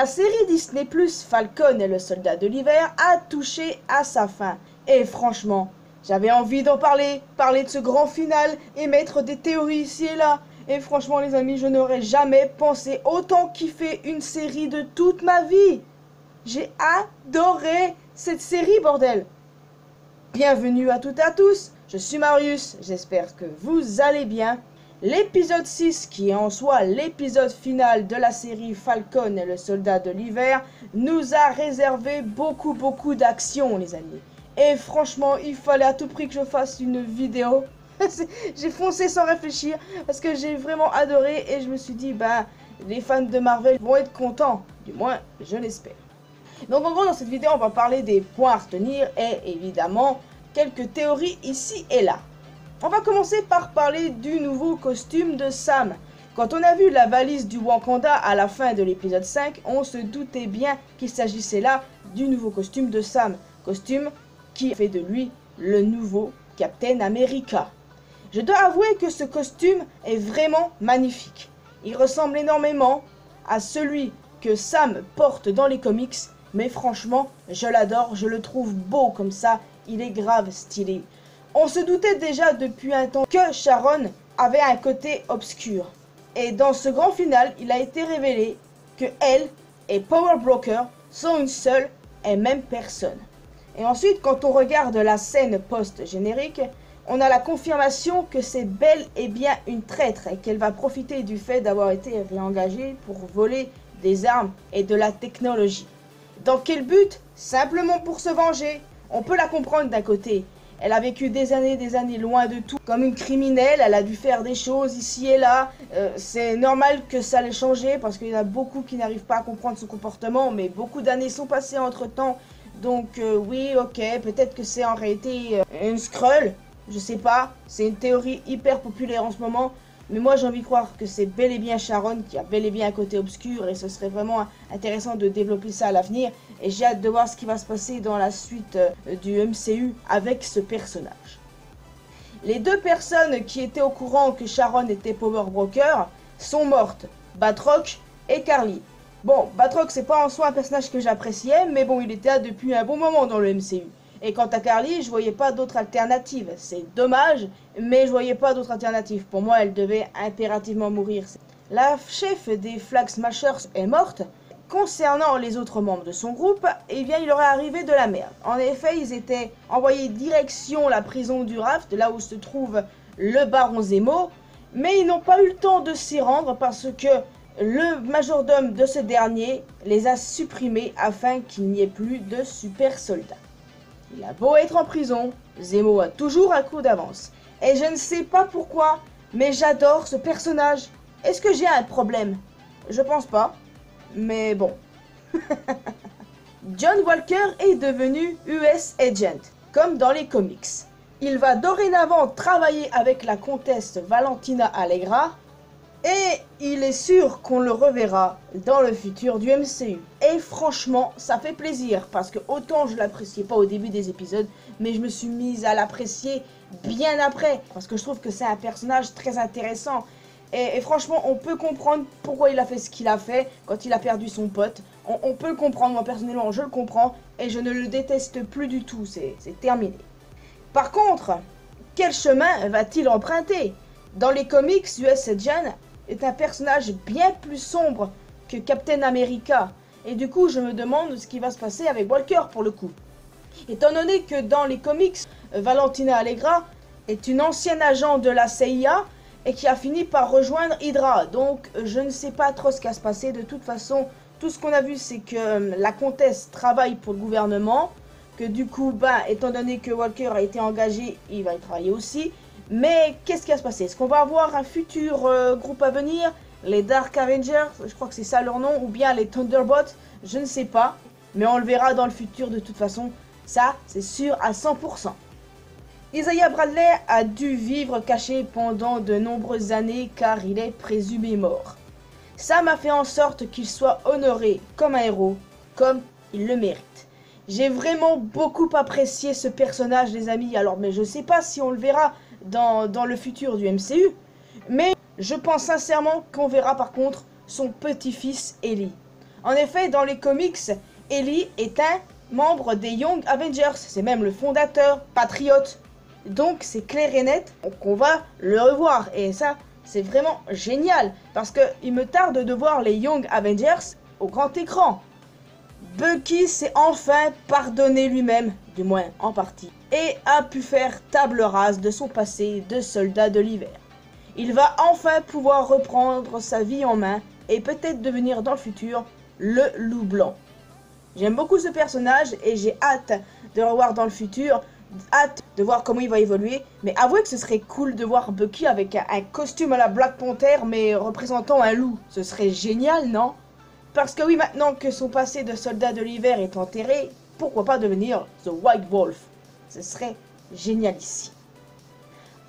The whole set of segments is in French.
La série Disney+, Falcon et le Soldat de l'Hiver a touché à sa fin. Et franchement, j'avais envie d'en parler de ce grand final et mettre des théories ici et là. Et franchement les amis, je n'aurais jamais pensé autant kiffer une série de toute ma vie. J'ai adoré cette série, bordel. Bienvenue à toutes et à tous, je suis Marius, j'espère que vous allez bien. L'épisode 6, qui est en soi l'épisode final de la série Falcon et le Soldat de l'Hiver, nous a réservé beaucoup d'action les amis. Et franchement, il fallait à tout prix que je fasse une vidéo. J'ai foncé sans réfléchir parce que j'ai vraiment adoré et je me suis dit, bah, les fans de Marvel vont être contents, du moins je l'espère. Donc en gros, dans cette vidéo, on va parler des points à retenir et évidemment quelques théories ici et là. On va commencer par parler du nouveau costume de Sam. Quand on a vu la valise du Wakanda à la fin de l'épisode 5, on se doutait bien qu'il s'agissait là du nouveau costume de Sam. Costume qui fait de lui le nouveau Captain America. Je dois avouer que ce costume est vraiment magnifique. Il ressemble énormément à celui que Sam porte dans les comics, mais franchement, je l'adore, je le trouve beau comme ça, il est grave stylé. On se doutait déjà depuis un temps que Sharon avait un côté obscur. Et dans ce grand final, il a été révélé que elle et Power Broker sont une seule et même personne. Et ensuite, quand on regarde la scène post-générique, on a la confirmation que c'est bel et bien une traître et qu'elle va profiter du fait d'avoir été réengagée pour voler des armes et de la technologie. Dans quel but? Simplement pour se venger. On peut la comprendre d'un côté. Elle a vécu des années loin de tout. Comme une criminelle, elle a dû faire des choses ici et là. C'est normal que ça l'ait changé parce qu'il y en a beaucoup qui n'arrivent pas à comprendre son comportement. Mais beaucoup d'années sont passées entre temps. Donc oui, ok, peut-être que c'est en réalité une Skrull. Je sais pas, c'est une théorie hyper populaire en ce moment. Mais moi j'ai envie de croire que c'est bel et bien Sharon qui a bel et bien un côté obscur. Et ce serait vraiment intéressant de développer ça à l'avenir. Et j'ai hâte de voir ce qui va se passer dans la suite du MCU avec ce personnage. Les deux personnes qui étaient au courant que Sharon était Power Broker sont mortes. Batroc et Carly. Bon, Batroc c'est pas en soi un personnage que j'appréciais. Mais bon, il était là depuis un bon moment dans le MCU. Et quant à Carly, je voyais pas d'autre alternative. C'est dommage, mais je voyais pas d'autre alternative. Pour moi, elle devait impérativement mourir. La chef des Flag Smashers est morte. Concernant les autres membres de son groupe, eh bien, il leur est arrivé de la merde. En effet, ils étaient envoyés direction la prison du Raft, là où se trouve le baron Zemo. Mais ils n'ont pas eu le temps de s'y rendre parce que le majordome de ce dernier les a supprimés afin qu'il n'y ait plus de super soldats. Il a beau être en prison, Zemo a toujours un coup d'avance. Et je ne sais pas pourquoi, mais j'adore ce personnage. Est-ce que j'ai un problème? Je pense pas, mais bon. John Walker est devenu US Agent, comme dans les comics. Il va dorénavant travailler avec la comtesse Valentina Allegra, et il est sûr qu'on le reverra dans le futur du MCU. Et franchement, ça fait plaisir, parce que autant je l'appréciais pas au début des épisodes, mais je me suis mise à l'apprécier bien après, parce que je trouve que c'est un personnage très intéressant. Et franchement, on peut comprendre pourquoi il a fait ce qu'il a fait quand il a perdu son pote. On peut le comprendre, moi personnellement je le comprends, et je ne le déteste plus du tout, c'est terminé. Par contre, quel chemin va-t-il emprunter? Dans les comics, US Agent est un personnage bien plus sombre que Captain America. Et du coup, je me demande ce qui va se passer avec Walker pour le coup. Étant donné que dans les comics, Valentina Allegra est une ancienne agent de la CIA et qui a fini par rejoindre Hydra. Donc, je ne sais pas trop ce qui va se passer. De toute façon, tout ce qu'on a vu, c'est que la comtesse travaille pour le gouvernement. Que du coup, étant donné que Walker a été engagé, il va y travailler aussi. Mais qu'est-ce qui va se passer? Est-ce qu'on va avoir un futur groupe à venir? Les Dark Avengers, je crois que c'est ça leur nom, ou bien les Thunderbolts, je ne sais pas. Mais on le verra dans le futur de toute façon, ça c'est sûr à 100%. Isaiah Bradley a dû vivre caché pendant de nombreuses années car il est présumé mort. Sam a fait en sorte qu'il soit honoré comme un héros, comme il le mérite. J'ai vraiment beaucoup apprécié ce personnage les amis, alors mais je sais pas si on le verra dans le futur du MCU, mais je pense sincèrement qu'on verra par contre son petit-fils Ellie. En effet, dans les comics, Ellie est un membre des Young Avengers. C'est même le fondateur, patriote. Donc c'est clair et net qu'on va le revoir. Et ça, c'est vraiment génial. Parce qu'il me tarde de voir les Young Avengers au grand écran. Bucky s'est enfin pardonné lui-même, du moins en partie, et a pu faire table rase de son passé de soldat de l'hiver. Il va enfin pouvoir reprendre sa vie en main et peut-être devenir dans le futur le loup blanc. J'aime beaucoup ce personnage et j'ai hâte de le revoir dans le futur, hâte de voir comment il va évoluer, mais avouez que ce serait cool de voir Bucky avec un costume à la Black Panther mais représentant un loup. Ce serait génial, non? Parce que oui, maintenant que son passé de soldat de l'hiver est enterré, pourquoi pas devenir The White Wolf? Ce serait génial ici.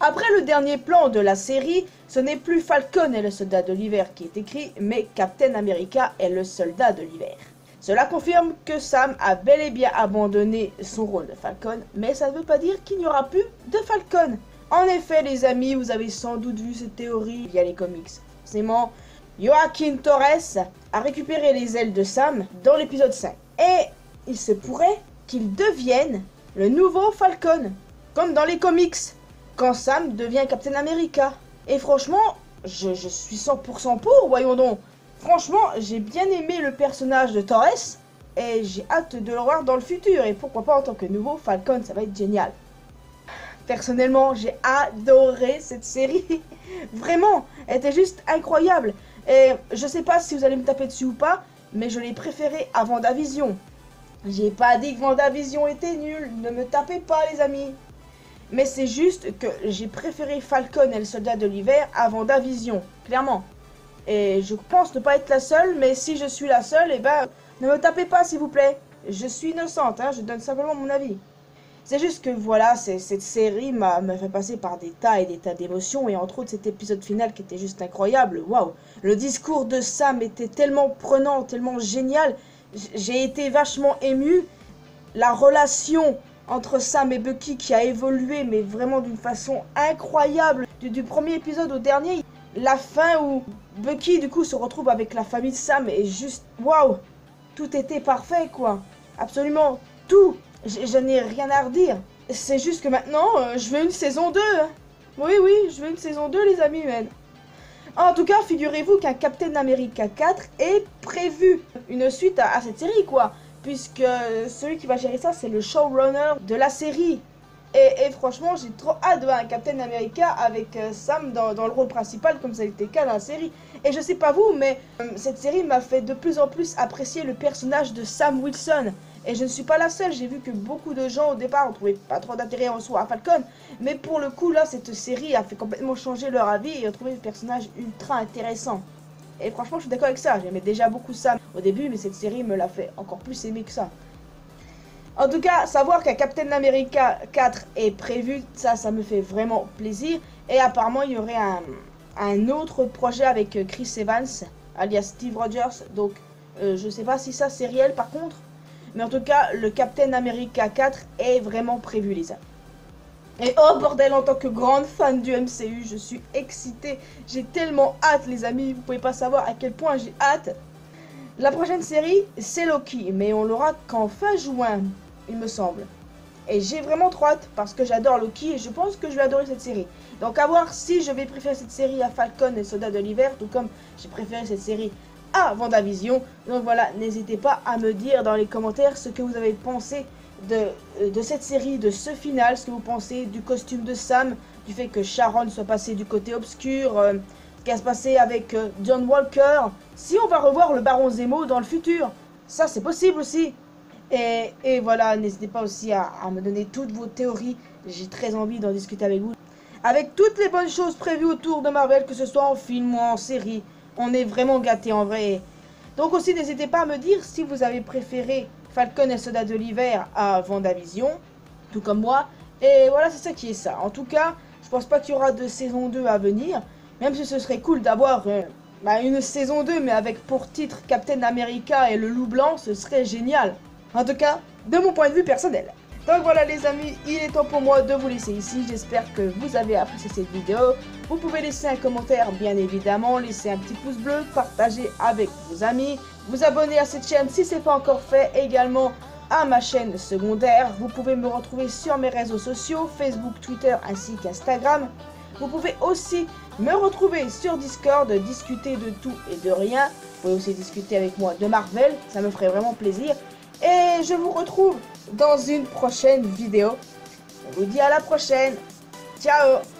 Après le dernier plan de la série, ce n'est plus Falcon et le soldat de l'hiver qui est écrit, mais Captain America est le soldat de l'hiver. Cela confirme que Sam a bel et bien abandonné son rôle de Falcon, mais ça ne veut pas dire qu'il n'y aura plus de Falcon. En effet, les amis, vous avez sans doute vu cette théorie via les comics. Forcément, Joaquin Torres a récupéré les ailes de Sam dans l'épisode 5. Et il se pourrait qu'il devienne le nouveau Falcon, comme dans les comics, quand Sam devient Captain America. Et franchement, je suis 100% pour, voyons donc. Franchement, j'ai bien aimé le personnage de Torres, et j'ai hâte de le voir dans le futur, et pourquoi pas en tant que nouveau Falcon, ça va être génial. Personnellement, j'ai adoré cette série, vraiment, elle était juste incroyable. Et je sais pas si vous allez me taper dessus ou pas, mais je l'ai préférée à WandaVision. J'ai pas dit que WandaVision était nul, ne me tapez pas les amis. Mais c'est juste que j'ai préféré Falcon et le soldat de l'hiver à WandaVision, clairement. Et je pense ne pas être la seule, mais si je suis la seule, eh ben, ne me tapez pas s'il vous plaît. Je suis innocente, hein, je donne simplement mon avis. C'est juste que voilà, cette série m'a fait passer par des tas et des tas d'émotions, et entre autres cet épisode final qui était juste incroyable. Waouh, le discours de Sam était tellement prenant, tellement génial. J'ai été vachement ému. La relation entre Sam et Bucky qui a évolué, mais vraiment d'une façon incroyable. Du premier épisode au dernier, la fin où Bucky du coup se retrouve avec la famille de Sam est juste waouh. Tout était parfait quoi. Absolument tout. Je n'ai rien à redire. C'est juste que maintenant, je veux une saison 2. Oui, je veux une saison 2 les amis, man. En tout cas, figurez-vous qu'un Captain America 4 est prévu. Une suite à cette série, quoi. Puisque celui qui va gérer ça, c'est le showrunner de la série. Et franchement, j'ai trop hâte de voir un Captain America avec Sam dans le rôle principal, comme ça a été le cas dans la série. Et je sais pas vous, mais cette série m'a fait de plus en plus apprécier le personnage de Sam Wilson. Et je ne suis pas la seule, j'ai vu que beaucoup de gens au départ ont trouvé pas trop d'intérêt en soi à Falcon. Mais pour le coup là, cette série a fait complètement changer leur avis et ont trouvé le personnage ultra intéressant. Et franchement, je suis d'accord avec ça, j'aimais déjà beaucoup Sam au début, mais cette série me l'a fait encore plus aimer que ça. En tout cas, savoir qu'un Captain America 4 est prévu, ça me fait vraiment plaisir. Et apparemment, il y aurait un autre projet avec Chris Evans, alias Steve Rogers. Donc, je sais pas si ça c'est réel par contre. Mais en tout cas, le Captain America 4 est vraiment prévu, les amis. Et oh bordel, en tant que grande fan du MCU, je suis excitée. J'ai tellement hâte, les amis. Vous pouvez pas savoir à quel point j'ai hâte. La prochaine série, c'est Loki. Mais on l'aura qu'en fin juin, il me semble. Et j'ai vraiment trop hâte parce que j'adore Loki et je pense que je vais adorer cette série. Donc à voir si je vais préférer cette série à Falcon et Soldat de l'hiver, tout comme j'ai préféré cette série à WandaVision. Donc voilà, n'hésitez pas à me dire dans les commentaires ce que vous avez pensé de cette série, de ce final, ce que vous pensez du costume de Sam, du fait que Sharon soit passée du côté obscur, ce qui va se passer avec John Walker, si on va revoir le Baron Zemo dans le futur, ça c'est possible aussi. Et voilà, n'hésitez pas aussi à me donner toutes vos théories, j'ai très envie d'en discuter avec vous. Avec toutes les bonnes choses prévues autour de Marvel, que ce soit en film ou en série, on est vraiment gâtés en vrai. Donc aussi, n'hésitez pas à me dire si vous avez préféré Falcon et le Soldat de l'hiver à WandaVision, tout comme moi. Et voilà, c'est ça qui est ça. En tout cas, je pense pas qu'il y aura de saison 2 à venir, même si ce serait cool d'avoir une saison 2, mais avec pour titre Captain America et le Loup Blanc, ce serait génial. En tout cas, de mon point de vue personnel. Donc voilà les amis, il est temps pour moi de vous laisser ici. J'espère que vous avez apprécié cette vidéo. Vous pouvez laisser un commentaire bien évidemment, laisser un petit pouce bleu, partager avec vos amis, vous abonner à cette chaîne si ce n'est pas encore fait, également à ma chaîne secondaire. Vous pouvez me retrouver sur mes réseaux sociaux, Facebook, Twitter ainsi qu'Instagram. Vous pouvez aussi me retrouver sur Discord, discuter de tout et de rien. Vous pouvez aussi discuter avec moi de Marvel, ça me ferait vraiment plaisir. Et je vous retrouve dans une prochaine vidéo. Je vous dis à la prochaine. Ciao!